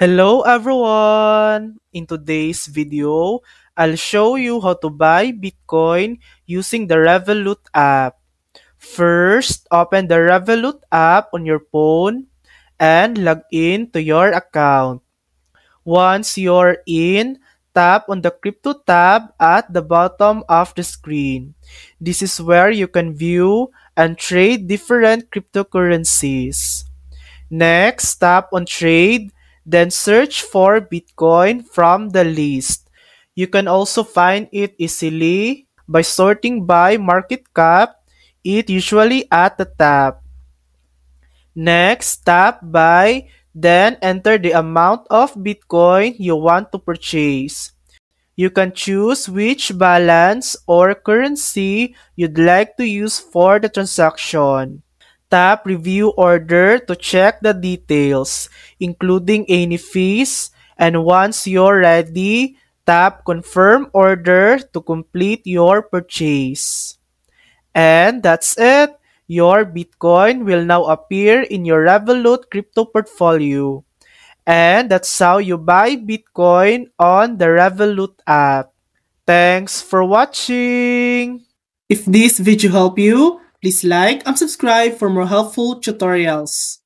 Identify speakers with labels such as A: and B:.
A: Hello everyone! In today's video, I'll show you how to buy Bitcoin using the Revolut app. First, open the Revolut app on your phone and log in to your account. Once you're in, tap on the Crypto tab at the bottom of the screen. This is where you can view and trade different cryptocurrencies. Next, tap on Trade, then search for Bitcoin from the list. You can also find it easily by sorting by market cap, it usually at the top. Next, tap Buy, then enter the amount of Bitcoin you want to purchase. You can choose which balance or currency you'd like to use for the transaction. Tap Review Order to check the details, including any fees, and once you're ready, tap Confirm Order to complete your purchase. And that's it! Your Bitcoin will now appear in your Revolut crypto portfolio. And that's how you buy Bitcoin on the Revolut app. Thanks for watching! If this video helped you, please like and subscribe for more helpful tutorials.